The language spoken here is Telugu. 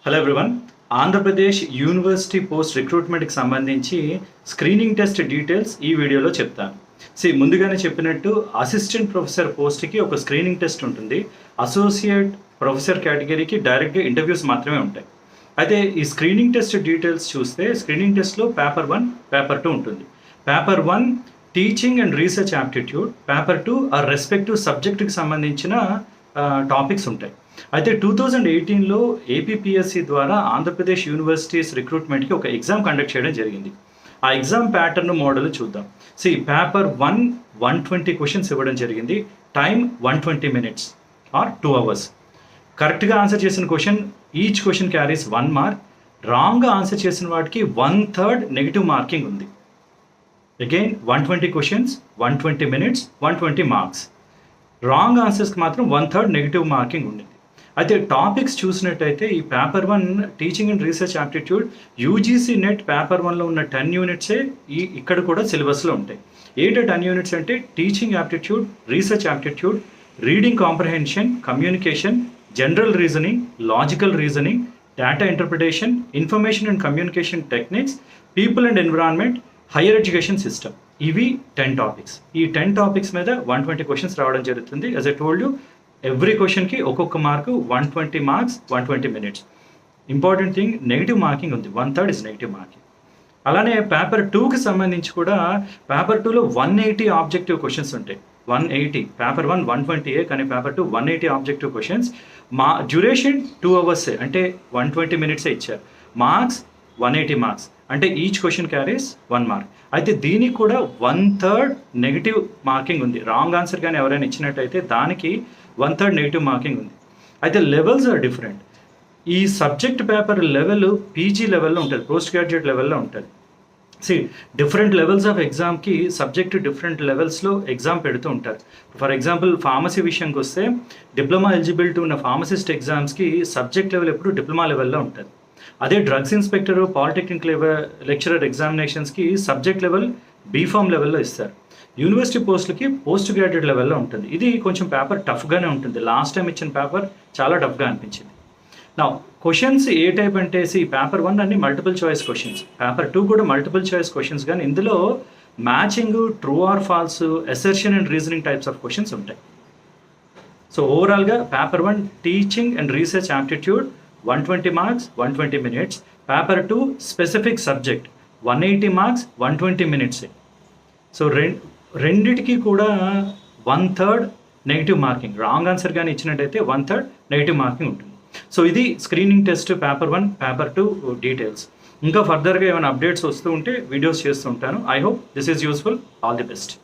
Hello everyone. Andhra Pradesh university post రిక్రూట్మెంట్కి సంబంధించి స్క్రీనింగ్ టెస్ట్ డీటెయిల్స్ ఈ వీడియోలో చెప్తాను. ముందుగానే చెప్పినట్టు అసిస్టెంట్ ప్రొఫెసర్ పోస్ట్కి ఒక స్క్రీనింగ్ టెస్ట్ ఉంటుంది. అసోసియేట్ ప్రొఫెసర్ కేటగిరీకి డైరెక్ట్గా ఇంటర్వ్యూస్ మాత్రమే ఉంటాయి. అయితే ఈ స్క్రీనింగ్ టెస్ట్ డీటెయిల్స్ చూస్తే స్క్రీనింగ్ టెస్ట్లో పేపర్ 1, పేపర్ 2 ఉంటుంది. Paper 1 teaching and research aptitude, paper 2 ఆ రెస్పెక్టివ్ సబ్జెక్టుకి సంబంధించిన టాపిక్స్ ఉంటాయి. అయితే 2018లో ఏపీపీఎస్సీ ద్వారా ఆంధ్రప్రదేశ్ యూనివర్సిటీస్ రిక్రూట్మెంట్కి ఒక ఎగ్జామ్ కండక్ట్ చేయడం జరిగింది. ఆ ఎగ్జామ్ ప్యాటర్న్ మోడల్ చూద్దాం. పేపర్ 1 120 క్వశ్చన్స్ ఇవ్వడం జరిగింది. Time 120 minutes or 2 hours. కరెక్ట్గా ఆన్సర్ చేసిన question, each question carries 1 mark. రాంగ్గా ఆన్సర్ చేసిన వాటికి 1/3 నెగిటివ్ మార్కింగ్ ఉంది. Again 120 questions, 120 minutes, 120 marks. Wrong ఆన్సర్స్కి మాత్రం 1/3 నెగిటివ్ మార్కింగ్ ఉండింది. అయితే టాపిక్స్ చూసినట్టయితే ఈ paper 1 teaching and research aptitude UGC NET paper 1లో ఉన్న 10 unitsే ఇక్కడ కూడా సిలబస్లో ఉంటాయి. 10 units అంటే teaching aptitude, research aptitude, reading comprehension, communication, general reasoning, logical reasoning, data interpretation, information and communication techniques, people and environment, higher education system. ఇవి 10 టాపిక్స్. ఈ 10 టాపిక్స్ మీద 120 క్వశ్చన్స్ రావడం జరుగుతుంది. As I told you, every క్వశ్చన్కి ఒక్కొక్క mark 120 marks, 120 minutes. Important thing, negative marking ఉంది. 1/3 ఇస్ నెగిటివ్ మార్కింగ్. అలానే పేపర్ 2కి సంబంధించి కూడా పేపర్ 2లో 180 ఆబ్జెక్టివ్ క్వశ్చన్స్ ఉంటాయి. 180. పేపర్ 1 120, కానీ paper 2 180 objective questions. Duration 2 hours, అంటే 120 minutes ఇచ్చారు. మార్క్స్ 180 marks, అంటే ఈచ్ క్వశ్చన్ క్యారీస్ 1 mark. అయితే దీనికి కూడా 1/3 నెగిటివ్ మార్కింగ్ ఉంది. రాంగ్ ఆన్సర్ కానీ ఎవరైనా ఇచ్చినట్టయితే దానికి 1/3 నెగిటివ్ మార్కింగ్ ఉంది. అయితే లెవెల్స్ ఆర్ డిఫరెంట్. ఈ సబ్జెక్ట్ పేపర్ లెవెల్ పీజీ లెవెల్లో ఉంటుంది, పోస్ట్ గ్రాడ్యుయేట్ లెవెల్లో ఉంటుంది. డిఫరెంట్ లెవెల్స్ ఆఫ్ ఎగ్జామ్కి సబ్జెక్ట్ డిఫరెంట్ లెవెల్స్లో ఎగ్జామ్ పెడుతూ ఉంటారు. ఫర్ ఎగ్జాంపుల్ ఫార్మసీ విషయానికి వస్తే డిప్లొమా ఎలిజిబిలిటీ ఉన్న ఫార్మసిస్ట్ ఎగ్జామ్స్కి సబ్జెక్ట్ లెవెల్ ఎప్పుడు డిప్లొమా లెవెల్లో ఉంటుంది. అదే డ్రగ్స్ ఇన్స్పెక్టర్, పాలిటెక్నిక్ లెక్చరర్ ఎగ్జామినేషన్స్కి సబ్జెక్ట్ లెవెల్ బీఫామ్ లెవెల్లో ఇస్తారు. యూనివర్సిటీ పోస్టులకి పోస్ట్ గ్రాడ్యుయేట్ లెవెల్లో ఉంటుంది. ఇది కొంచెం పేపర్ టఫ్గానే ఉంటుంది. లాస్ట్ టైం ఇచ్చిన పేపర్ చాలా టఫ్గా అనిపించింది. నా క్వశ్చన్స్ ఏ టైప్ అంటే పేపర్ 1 అన్ని మల్టిపుల్ చాయిస్ క్వశ్చన్స్, పేపర్ 2 కూడా మల్టిపుల్ చాయిస్ క్వశ్చన్స్, కానీ ఇందులో matching, true or false, assertion and reasoning types of questions ఉంటాయి. ఓవరాల్గా paper 1 teaching and research aptitude 120 marks, 120 minutes. Paper 2 specific subject 180 marks, 120 minutes. రెండిటికి కూడా 1/3 నెగిటివ్ మార్కింగ్. రాంగ్ ఆన్సర్ కానీ ఇచ్చినట్టయితే 1/3 నెగిటివ్ మార్కింగ్ ఉంటుంది. ఇది screening test paper 1, paper 2 details. ఇంకా ఫర్దర్గా ఏమైనా అప్డేట్స్ వస్తూ ఉంటే వీడియోస్ చేస్తూ ఉంటాను. I hope this is useful. All the best.